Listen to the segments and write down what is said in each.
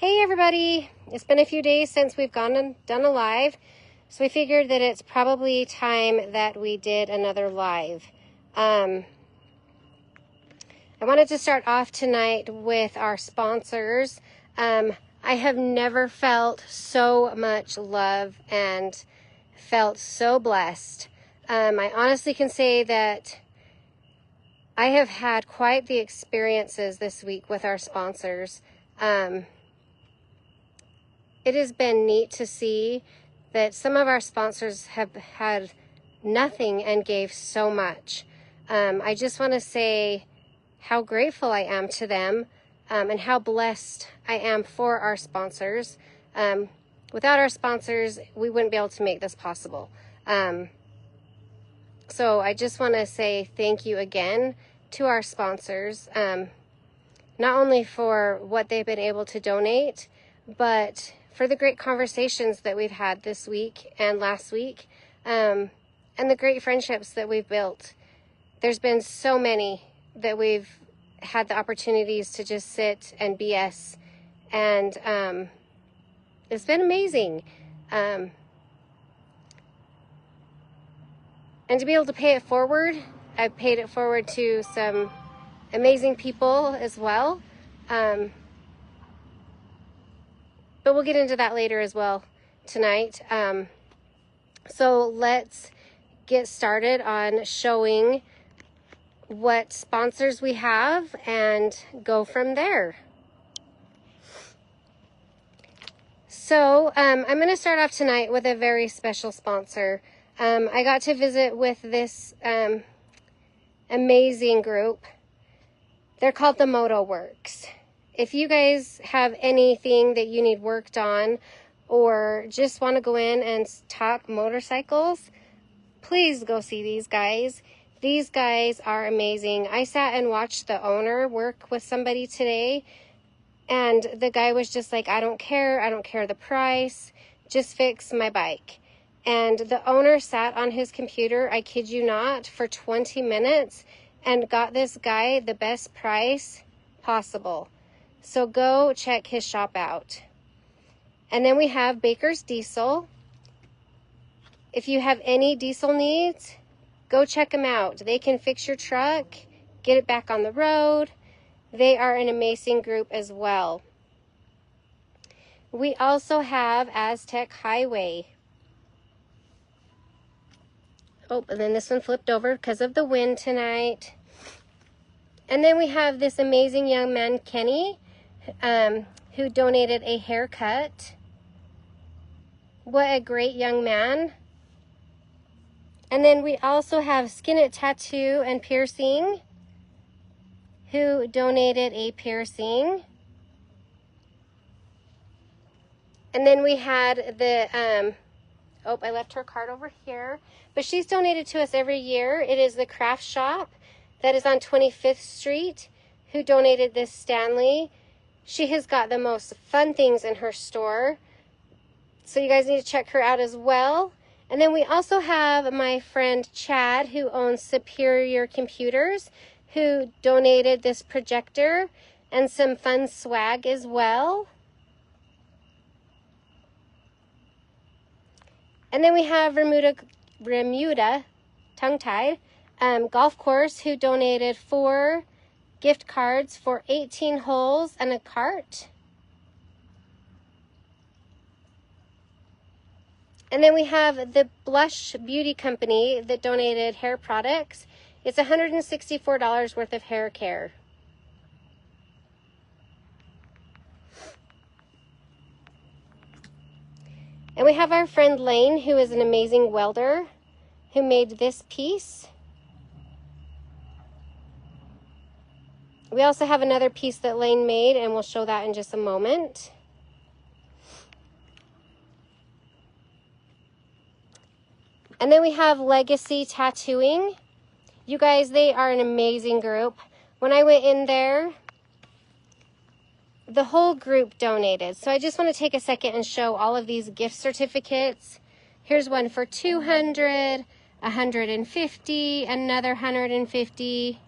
Hey everybody, it's been a few days since we've gone and done a live, so we figured that it's probably time that we did another live. I wanted to start off tonight with our sponsors. I have never felt so much love and felt so blessed. I honestly can say that I have had quite the experiences this week with our sponsors. It has been neat to see that some of our sponsors have had nothing and gave so much. I just want to say how grateful I am to them and how blessed I am for our sponsors. Without our sponsors, we wouldn't be able to make this possible. So I just want to say thank you again to our sponsors, not only for what they've been able to donate, but for the great conversations that we've had this week and last week, and the great friendships that we've built. There's been so many that we've had the opportunities to just sit and BS, and it's been amazing. And to be able to pay it forward, I've paid it forward to some amazing people as well. But we'll get into that later as well tonight. So let's get started on showing what sponsors we have and go from there. So I'm going to start off tonight with a very special sponsor. I got to visit with this amazing group. They're called the Moto Works. If you guys have anything that you need worked on or just want to go in and talk motorcycles, please go see these guys. These guys are amazing. I sat and watched the owner work with somebody today, and the guy was just like, I don't care the price, just fix my bike. And the owner sat on his computer, I kid you not, for 20 minutes and got this guy the best price possible. So go check his shop out. And then we have Baker's Diesel. If you have any diesel needs, go check them out. They can fix your truck, get it back on the road. They are an amazing group as well. We also have Aztec Highway. Oh, and then this one flipped over because of the wind tonight. And then we have this amazing young man, Kenny, who donated a haircut. What a great young man. And then we also have Skin It Tattoo and Piercing, who donated a piercing. And then we had the, oh, I left her card over here, but she's donated to us every year. It is the Craft Shop that is on 25th Street, who donated this Stanley. She has got the most fun things in her store, so you guys need to check her out as well. And then we also have my friend Chad, who owns Superior Computers, who donated this projector and some fun swag as well. And then we have Bermuda Tongue-Tied Golf Course, who donated 4 gift cards for 18 holes and a cart. And then we have the Blush Beauty Company that donated hair products. It's $164 worth of hair care. And we have our friend Lane, who is an amazing welder, who made this piece. We also have another piece that Lane made, and we'll show that in just a moment. And then we have Legacy Tattooing. You guys, they are an amazing group. When I went in there, the whole group donated. So I just want to take a second and show all of these gift certificates. Here's one for 200, 150, another 150,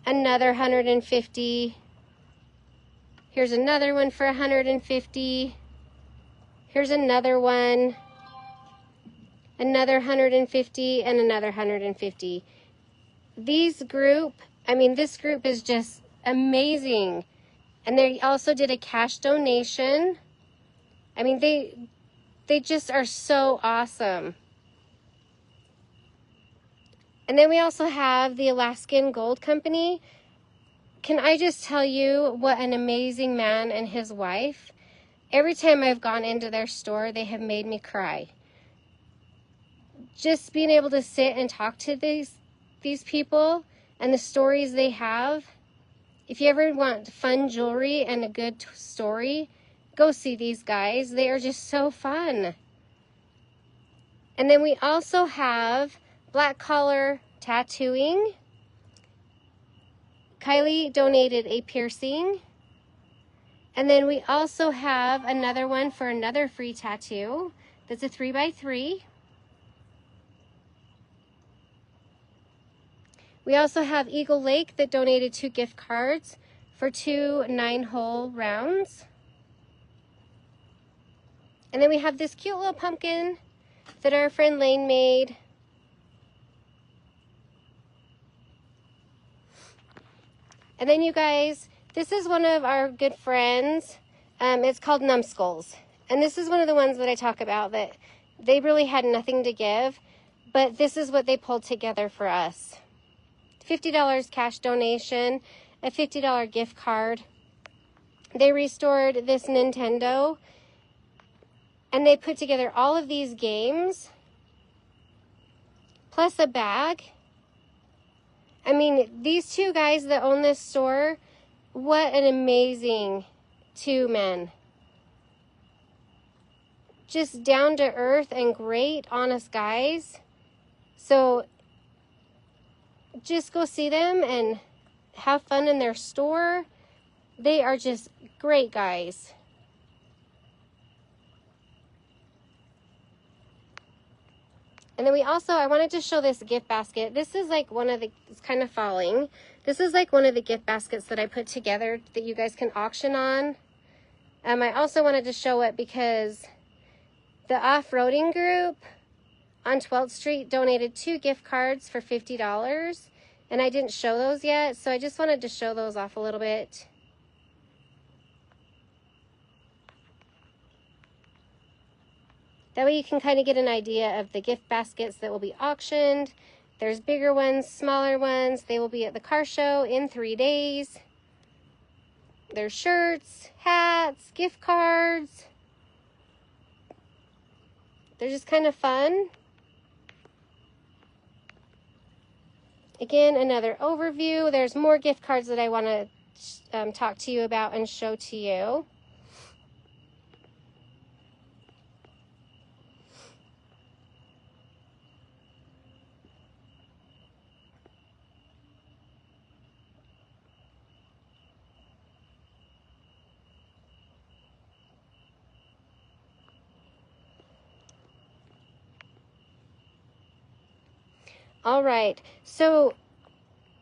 another 150, Here's another one for 150. Here's another one. Another 150 and another 150. This group is just amazing. And they also did a cash donation. I mean, they just are so awesome. And then we also have the Alaskan Gold Company. Can I just tell you what an amazing man and his wife. Every time I've gone into their store, they have made me cry. Just being able to sit and talk to these people and the stories they have. If you ever want fun jewelry and a good story, go see these guys. They are just so fun. And then we also have Black Collar Tattooing. Kylie donated a piercing. And then we also have another one for another free tattoo. That's a 3x3. We also have Eagle Lake that donated 2 gift cards for 2 9-hole rounds. And then we have this cute little pumpkin that our friend Lane made. And then you guys, this is one of our good friends. It's called Numbskulls. And this is one of the ones that I talk about that they really had nothing to give, but this is what they pulled together for us. $50 cash donation, a $50 gift card. They restored this Nintendo, and they put together all of these games, plus a bag. I mean, these 2 guys that own this store, what an amazing 2 men. Just down to earth and great, honest guys. So just go see them and have fun in their store. They are just great guys. And then we also, I wanted to show this gift basket. This is like one of the, it's kind of falling. This is like one of the gift baskets that I put together that you guys can auction on. I also wanted to show it because the off-roading group on 12th Street donated 2 gift cards for $50. And I didn't show those yet, so I just wanted to show those off a little bit. That way you can kind of get an idea of the gift baskets that will be auctioned. There's bigger ones, smaller ones. They will be at the car show in 3 days. There's shirts, hats, gift cards. They're just kind of fun. Again, another overview. There's more gift cards that I want to talk to you about and show to you. All right, so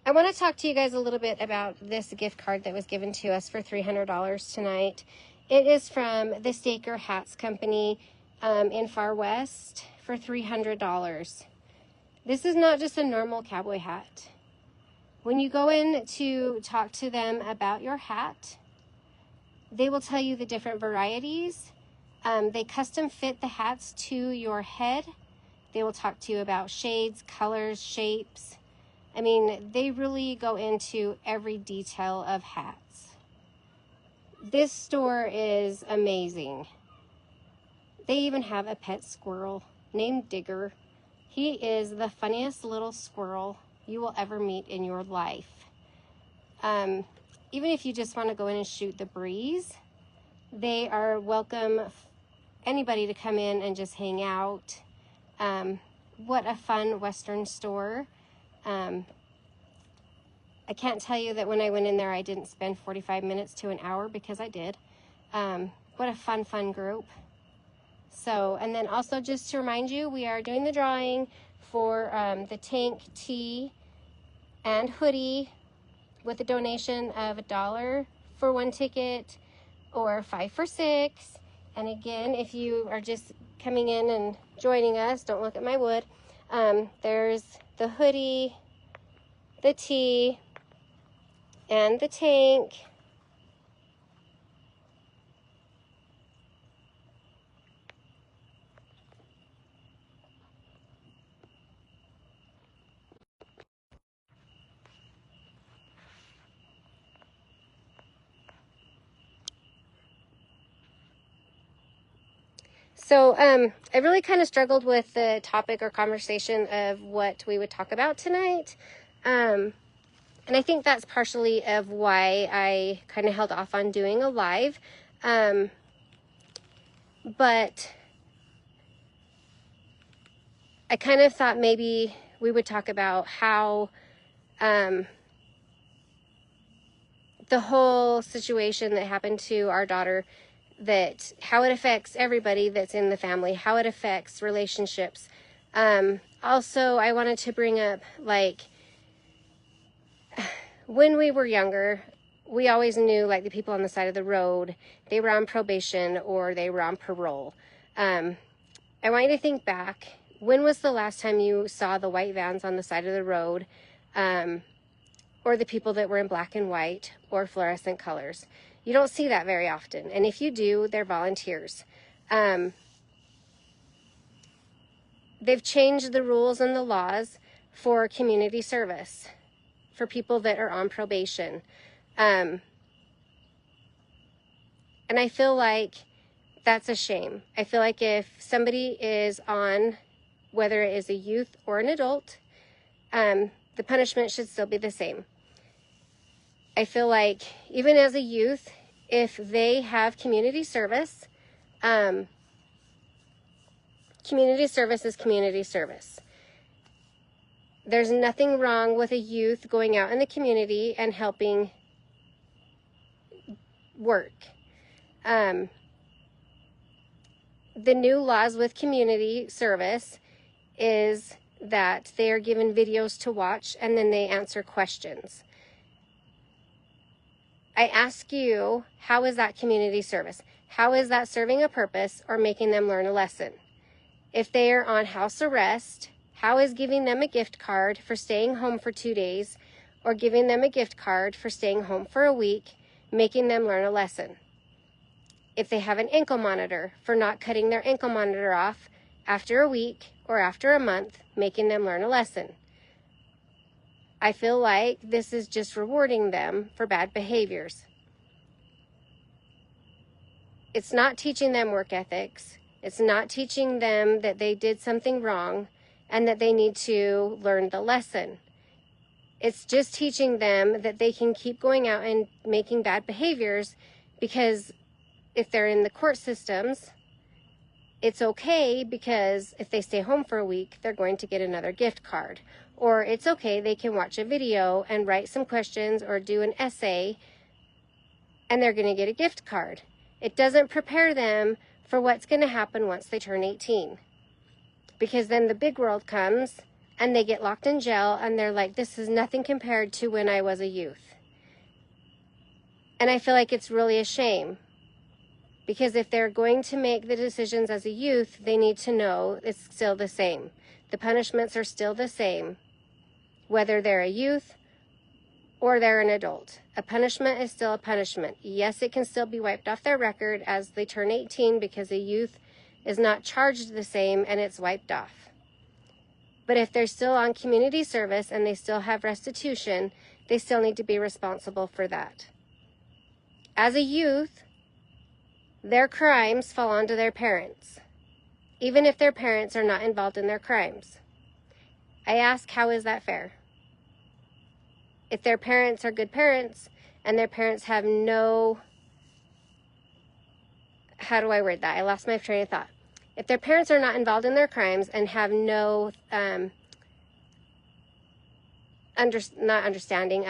I want to talk to you guys a little bit about this gift card that was given to us for $300 tonight. It is from the Staker Hats Company in Far West for $300. This is not just a normal cowboy hat. When you go in to talk to them about your hat, they will tell you the different varieties. They custom fit the hats to your head. They will talk to you about shades, colors, shapes. I mean, they really go into every detail of hats. This store is amazing. They even have a pet squirrel named Digger. He is the funniest little squirrel you will ever meet in your life. Even if you just want to go in and shoot the breeze, they are welcome anybody to come in and just hang out. What a fun Western store. I can't tell you that when I went in there, I didn't spend 45 minutes to an hour, because I did. What a fun group. So, and then also just to remind you, we are doing the drawing for the tank tee and hoodie with a donation of $1 for 1 ticket, or 5 for 6. And again, if you are just coming in and joining us, don't look at my wood. There's the hoodie, the tee, and the tank. So I really kind of struggled with the topic or conversation of what we would talk about tonight. And I think that's partially of why I kind of held off on doing a live. But I kind of thought maybe we would talk about how the whole situation that happened to our daughter, that how it affects everybody that's in the family, how it affects relationships. Also, I wanted to bring up, like, when we were younger, we always knew, like, the people on the side of the road, they were on probation or they were on parole. I want you to think back. When was the last time you saw the white vans on the side of the road, or the people that were in black and white or fluorescent colors? You don't see that very often. And if you do, they're volunteers. They've changed the rules and the laws for community service for people that are on probation. And I feel like that's a shame. I feel like if somebody is on, whether it is a youth or an adult, the punishment should still be the same. I feel like even as a youth, if they have community service, community service is community service. There's nothing wrong with a youth going out in the community and helping work. The new laws with community service is that they are given videos to watch and then they answer questions. I ask you, how is that community service? How is that serving a purpose or making them learn a lesson? If they are on house arrest, how is giving them a gift card for staying home for 2 days or giving them a gift card for staying home for a week making them learn a lesson? If they have an ankle monitor, for not cutting their ankle monitor off after a week or after a month, making them learn a lesson. I feel like this is just rewarding them for bad behaviors. It's not teaching them work ethics. It's not teaching them that they did something wrong and that they need to learn the lesson. It's just teaching them that they can keep going out and making bad behaviors, because if they're in the court systems, it's okay, because if they stay home for a week, they're going to get another gift card. Or it's okay, they can watch a video and write some questions or do an essay and they're going to get a gift card. It doesn't prepare them for what's going to happen once they turn 18. Because then the big world comes and they get locked in jail and they're like, this is nothing compared to when I was a youth. And I feel like it's really a shame. Because if they're going to make the decisions as a youth, they need to know it's still the same. The punishments are still the same, whether they're a youth or they're an adult. A punishment is still a punishment. Yes, it can still be wiped off their record as they turn 18 because a youth is not charged the same and it's wiped off. But if they're still on community service and they still have restitution, they still need to be responsible for that. As a youth, their crimes fall onto their parents, even if their parents are not involved in their crimes. I ask, how is that fair? If their parents are good parents and their parents have no, how do I word that? I lost my train of thought. If their parents are not involved in their crimes and have no, not understanding,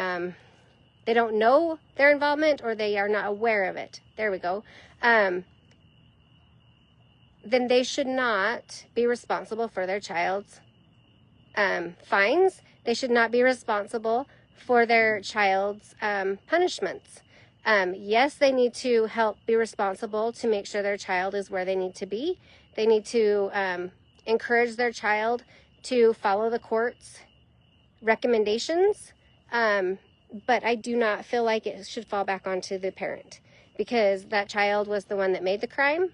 they don't know their involvement or they are not aware of it. There we go. Then they should not be responsible for their child's fines. They should not be responsible for their child's punishments. Yes, they need to help be responsible to make sure their child is where they need to be. They need to encourage their child to follow the court's recommendations. But I do not feel like it should fall back onto the parent, because that child was the one that made the crime.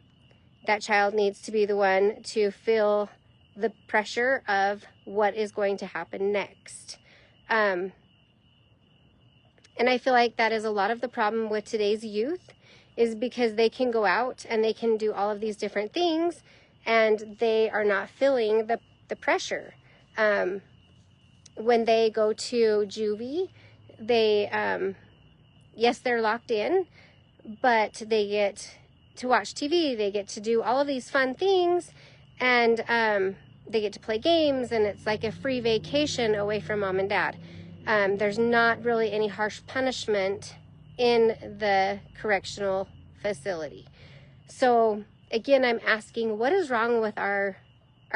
That child needs to be the one to feel the pressure of what is going to happen next. And I feel like that is a lot of the problem with today's youth, is because they can go out and they can do all of these different things and they are not feeling the pressure. When they go to juvie, they, yes, they're locked in, but they get to watch TV, they get to do all of these fun things, and they get to play games, and it's like a free vacation away from mom and dad. There's not really any harsh punishment in the correctional facility. So again, I'm asking, what is wrong with our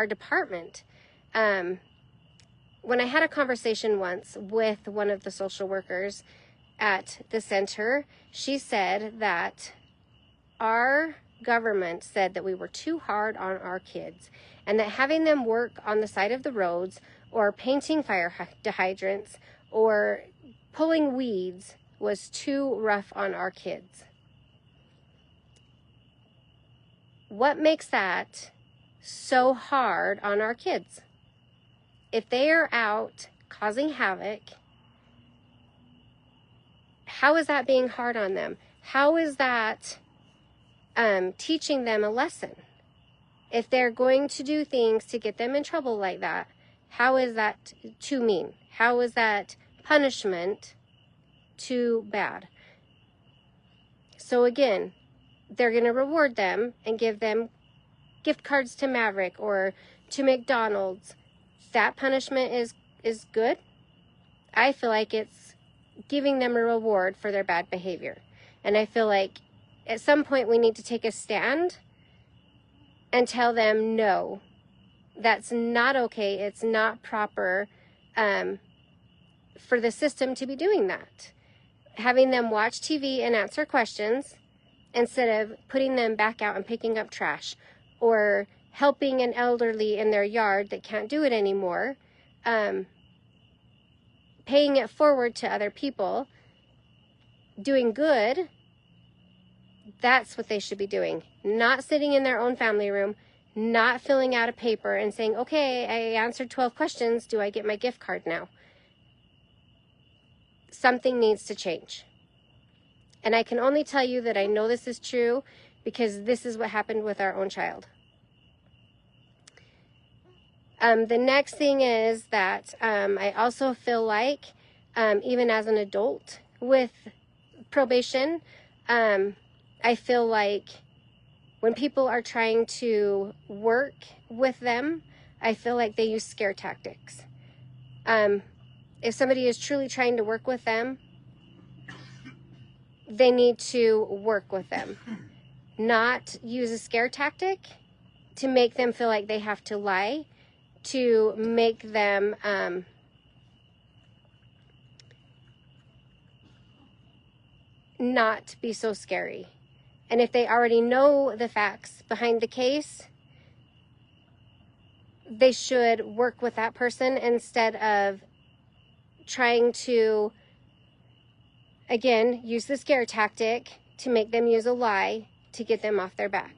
department? When I had a conversation once with one of the social workers at the center, she said that our government said that we were too hard on our kids, and that having them work on the side of the roads or painting fire hydrants or pulling weeds was too rough on our kids. What makes that so hard on our kids? If they are out causing havoc, how is that being hard on them? How is that teaching them a lesson? If they're going to do things to get them in trouble like that, how is that too mean? How is that punishment too bad? So again, they're going to reward them and give them gift cards to Maverick or to McDonald's. That punishment is good. I feel like it's giving them a reward for their bad behavior. And I feel like at some point we need to take a stand and tell them, no, that's not okay. It's not proper for the system to be doing that. Having them watch TV and answer questions instead of putting them back out and picking up trash, or helping an elderly in their yard that can't do it anymore, paying it forward to other people, doing good. That's what they should be doing. Not sitting in their own family room, not filling out a paper and saying, okay, I answered 12 questions. Do I get my gift card now? Something needs to change. And I can only tell you that I know this is true because this is what happened with our own child. The next thing is that I also feel like, even as an adult with probation, I feel like when people are trying to work with them, I feel like they use scare tactics. If somebody is truly trying to work with them, they need to work with them, not use a scare tactic to make them feel like they have to lie, to make them not be so scary. And if they already know the facts behind the case, they should work with that person instead of trying to, again, use the scare tactic to make them use a lie to get them off their back.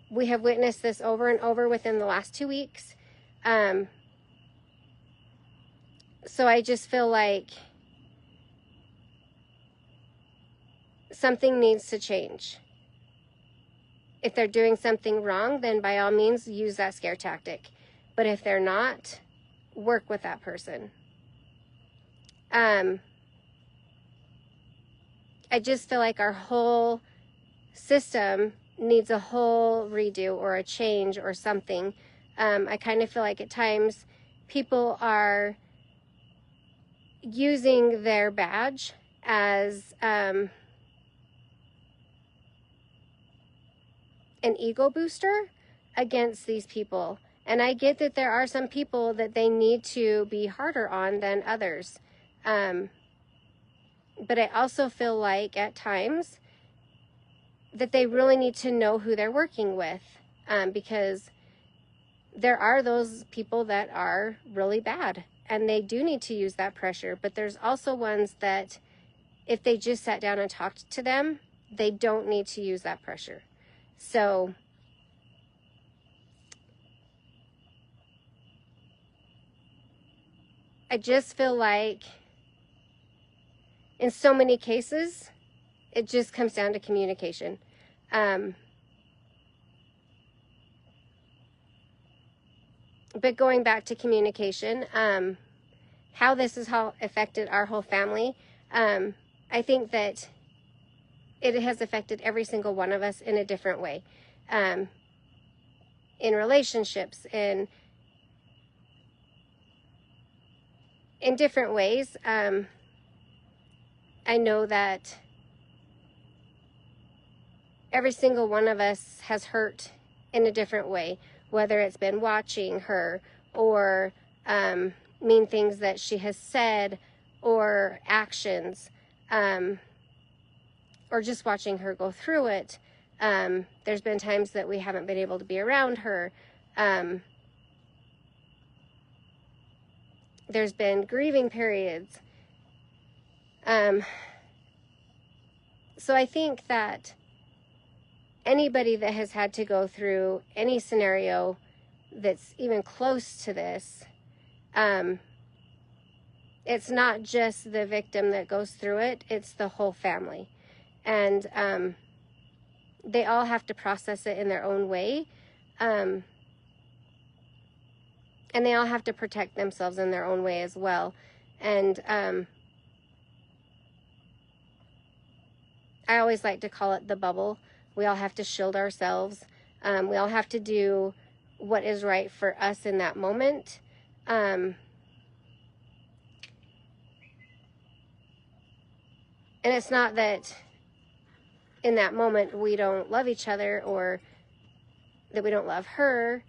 We have witnessed this over and over within the last 2 weeks. So I just feel like something needs to change. If they're doing something wrong, then by all means use that scare tactic. But if they're not, work with that person. I just feel like our whole system needs a whole redo or a change or something. I kind of feel like at times people are using their badge as an ego booster against these people. And I get that there are some people that they need to be harder on than others. But I also feel like at times that they really need to know who they're working with, because there are those people that are really bad and they do need to use that pressure. But there's also ones that if they just sat down and talked to them, they don't need to use that pressure. So I just feel like in so many cases, it just comes down to communication. But going back to communication, how this has affected our whole family, I think that it has affected every single one of us in a different way. In relationships, in different ways. I know that every single one of us has hurt in a different way, whether it's been watching her or mean things that she has said or actions, or just watching her go through it. There's been times that we haven't been able to be around her. There's been grieving periods. So I think that anybody that has had to go through any scenario that's even close to this, it's not just the victim that goes through it, it's the whole family. And they all have to process it in their own way. And they all have to protect themselves in their own way as well. And I always like to call it the bubble. We all have to shield ourselves. We all have to do what is right for us in that moment. And it's not that in that moment we don't love each other or that we don't love her,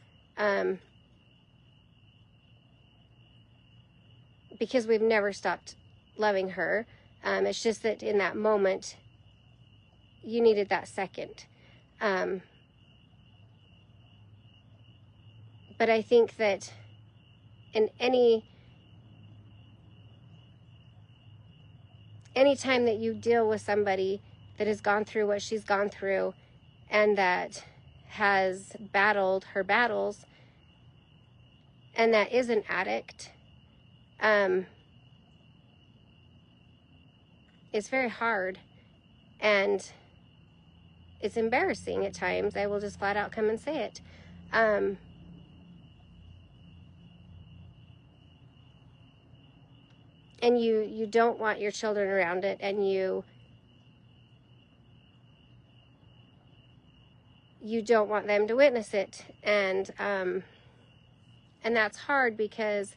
because we've never stopped loving her. It's just that in that moment you needed that second. But I think that in any time that you deal with somebody that has gone through what she's gone through and that has battled her battles and that is an addict, it's very hard and it's embarrassing at times. I will just flat out come and say it. And you don't want your children around it, and you don't want them to witness it. And that's hard because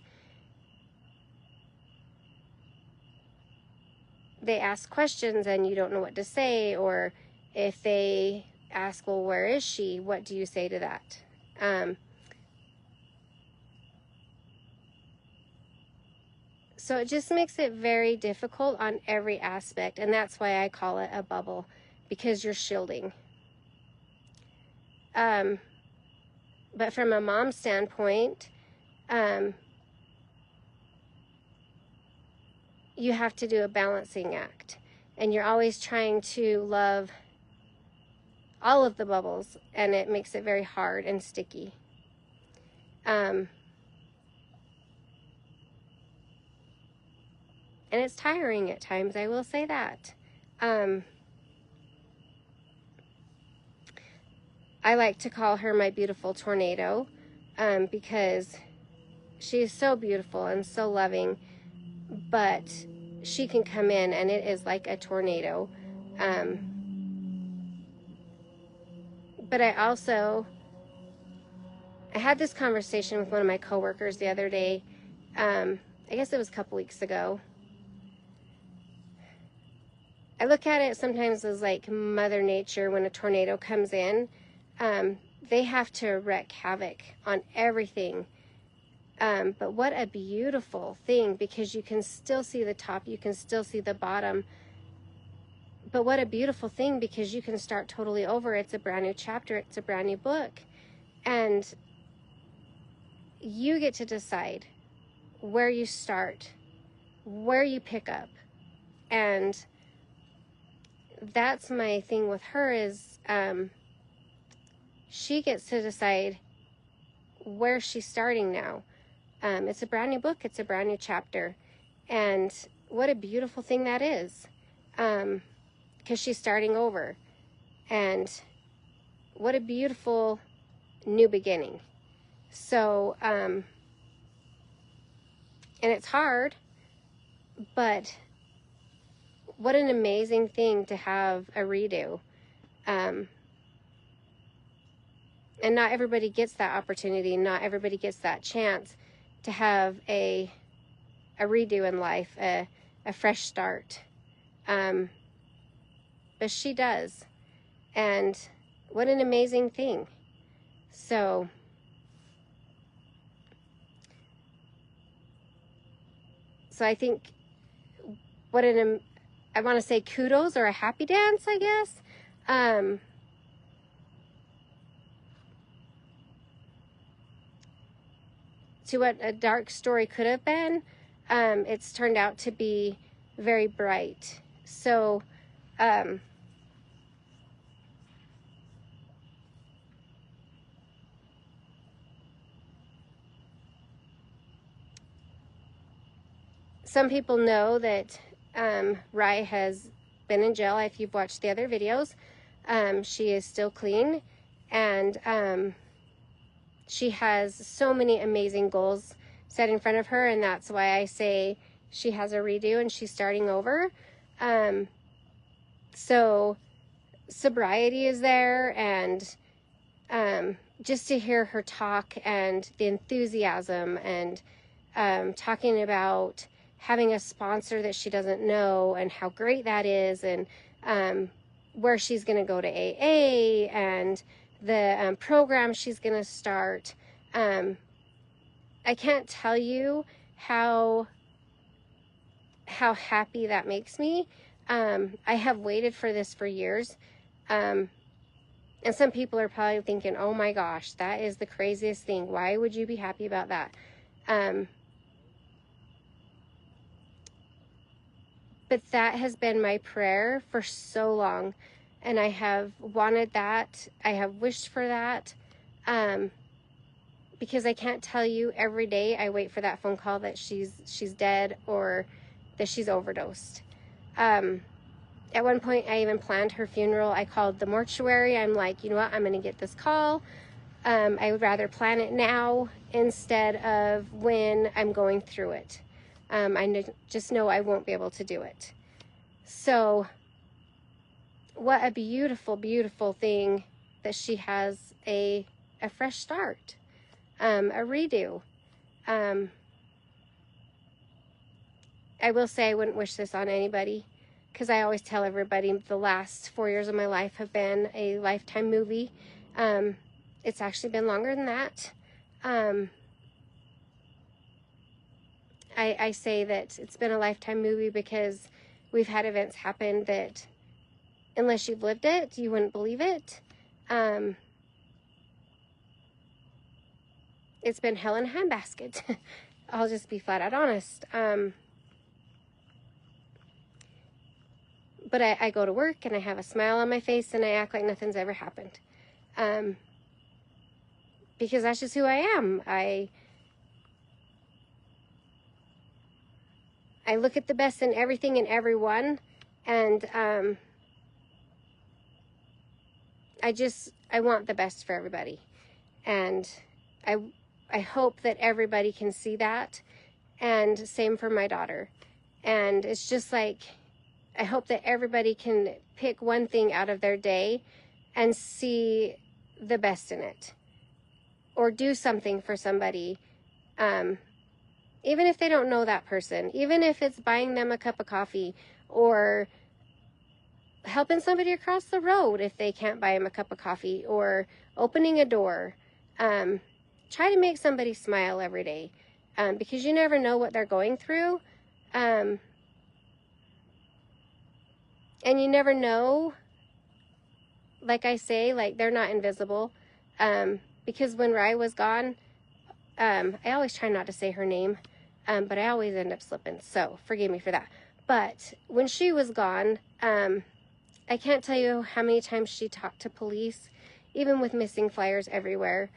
they ask questions and you don't know what to say, or if they ask, well, where is she? What do you say to that? So it just makes it very difficult on every aspect, and that's why I call it a bubble, because you're shielding. But from a mom standpoint, you have to do a balancing act, and you're always trying to love all of the bubbles, and it makes it very hard and sticky. And it's tiring at times, I will say that. I like to call her my beautiful tornado, because she is so beautiful and so loving, but she can come in and it is like a tornado. But I had this conversation with one of my coworkers the other day. I guess it was a couple weeks ago. I look at it sometimes as like Mother Nature. When a tornado comes in, they have to wreak havoc on everything. But what a beautiful thing, because you can still see the top, you can still see the bottom. But what a beautiful thing, because you can start totally over. It's a brand new chapter. It's a brand new book. And you get to decide where you start, where you pick up. And that's my thing with her is she gets to decide where she's starting now. It's a brand new book. It's a brand new chapter. And what a beautiful thing that is. Because she's starting over. And what a beautiful new beginning. So, and it's hard, but what an amazing thing to have a redo. And not everybody gets that opportunity. Not everybody gets that chance to have a redo in life, a fresh start. But she does. And what an amazing thing. So I think I want to say kudos or a happy dance, I guess. To what a dark story could have been, it's turned out to be very bright. So, some people know that Rye has been in jail. If you've watched the other videos, she is still clean, and she has so many amazing goals set in front of her, and that's why I say she has a redo and she's starting over. So sobriety is there, and just to hear her talk and the enthusiasm and talking about having a sponsor that she doesn't know and how great that is, and where she's going to go to AA and the program she's going to start. I can't tell you how happy that makes me. I have waited for this for years. And some people are probably thinking, oh my gosh, that is the craziest thing. Why would you be happy about that? But that has been my prayer for so long. And I have wanted that. I have wished for that. Because I can't tell you, every day I wait for that phone call that she's dead or that she's overdosed. At one point, I even planned her funeral. I called the mortuary. I'm like, you know what? I'm going to get this call. I would rather plan it now instead of when I'm going through it. Just know I won't be able to do it. So what a beautiful, beautiful thing that she has a fresh start, a redo. I will say I wouldn't wish this on anybody, because I always tell everybody the last 4 years of my life have been a Lifetime movie. It's actually been longer than that. I say that it's been a Lifetime movie because we've had events happen that, unless you've lived it, you wouldn't believe it. It's been hell in a handbasket. I'll just be flat out honest. But I go to work and I have a smile on my face and I act like nothing's ever happened. Because that's just who I am. I look at the best in everything and everyone, and I want the best for everybody. And I hope that everybody can see that, and same for my daughter. And it's just like, I hope that everybody can pick one thing out of their day and see the best in it, or do something for somebody, even if they don't know that person, even if it's buying them a cup of coffee, or helping somebody across the road if they can't buy them a cup of coffee, or opening a door. Try to make somebody smile every day, because you never know what they're going through. And And you never know, like I say, like they're not invisible. Because when Rye was gone, I always try not to say her name, but I always end up slipping, so forgive me for that. But when she was gone, I can't tell you how many times she talked to police, even with missing flyers everywhere,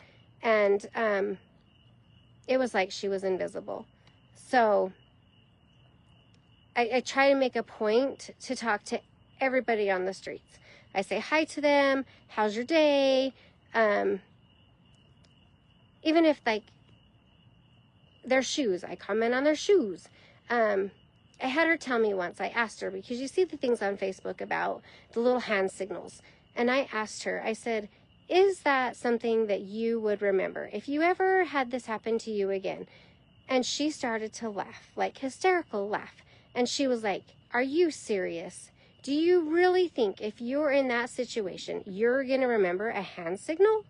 and it was like she was invisible. So I try to make a point to talk to everybody on the streets. I say hi to them, how's your day, even if like their shoes, I comment on their shoes. I had her tell me once, I asked her, because you see the things on Facebook about the little hand signals, and I asked her, I said, is that something that you would remember if you ever had this happen to you again? And she started to laugh, like hysterical laugh, and she was like, are you serious? Do you really think if you're in that situation, you're gonna remember a hand signal?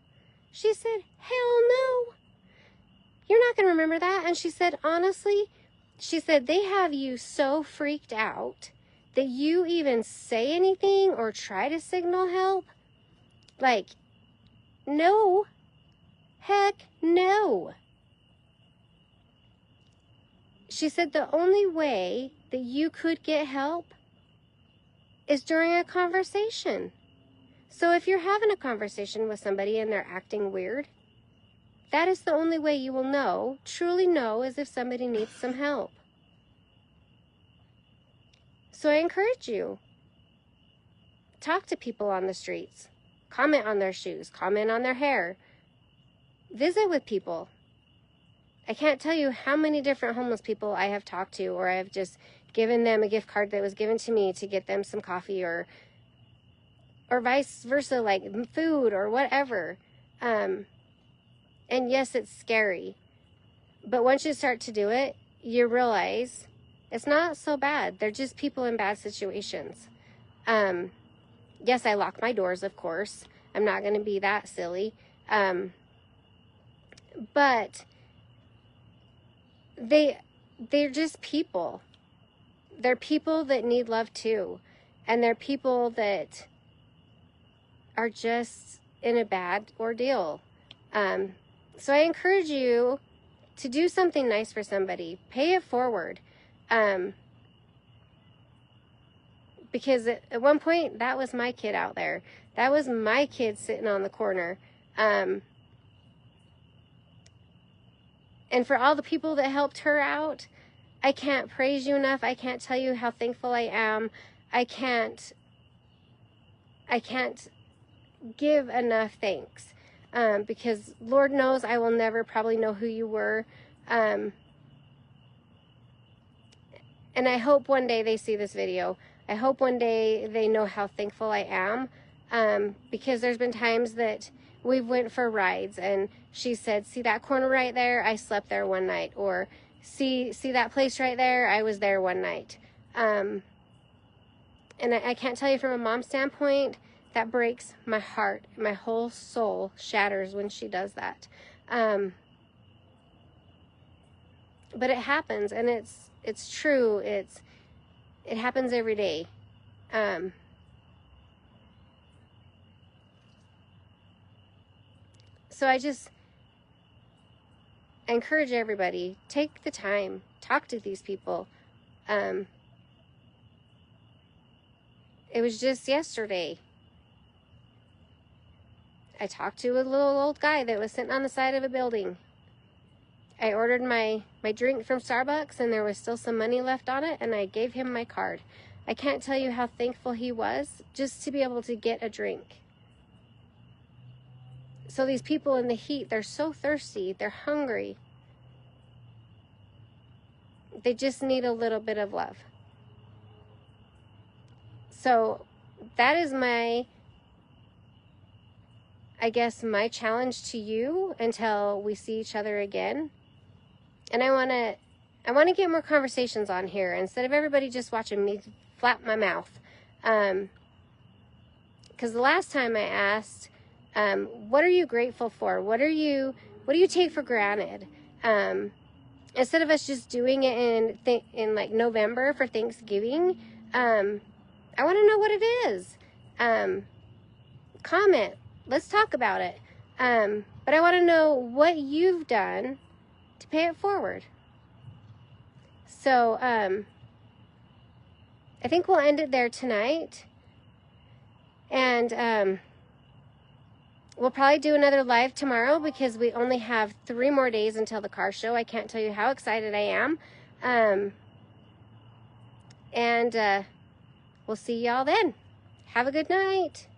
She said, hell no. You're not gonna remember that. And she said, honestly, she said, they have you so freaked out that you even say anything or try to signal help? Like, no. Heck no. She said the only way that you could get help is during a conversation. So if you're having a conversation with somebody and they're acting weird, that is the only way you will know, truly know, is if somebody needs some help. So I encourage you, talk to people on the streets, comment on their shoes, comment on their hair, visit with people. I can't tell you how many different homeless people I have talked to, or I've just given them a gift card that was given to me to get them some coffee, or vice versa, like food or whatever. And yes, it's scary, but once you start to do it, you realize it's not so bad. They're just people in bad situations. Yes, I lock my doors, of course. I'm not going to be that silly. But they're just people. They're people that need love too. And they're people that are just in a bad ordeal. So I encourage you to do something nice for somebody. Pay it forward. Because at one point, that was my kid out there. That was my kid sitting on the corner. And for all the people that helped her out, I can't praise you enough. I can't tell you how thankful I am. I can't give enough thanks. Because Lord knows I will never probably know who you were. And I hope one day they see this video. I hope one day they know how thankful I am. Because there's been times that we went for rides and she said, see that corner right there? I slept there one night. Or see that place right there? I was there one night. And I can't tell you from a mom's standpoint, that breaks my heart. My whole soul shatters when she does that. But it happens, and it's true. It happens every day. So I encourage everybody, take the time, talk to these people. It was just yesterday. I talked to a little old guy that was sitting on the side of a building. I ordered my drink from Starbucks and there was still some money left on it, and I gave him my card. I can't tell you how thankful he was just to be able to get a drink. So these people in the heat, they're so thirsty, they're hungry. They just need a little bit of love. So that is my challenge to you until we see each other again. And I want to get more conversations on here instead of everybody just watching me flap my mouth. Because the last time I asked, what are you grateful for? What do you take for granted? Instead of us just doing it in like November for Thanksgiving, I I want to know what it is. Comment. Let's talk about it. But I want to know what you've done to pay it forward. So, I think we'll end it there tonight. And, we'll probably do another live tomorrow because we only have 3 more days until the car show. I can't tell you how excited I am. And we'll see y'all then. Have a good night.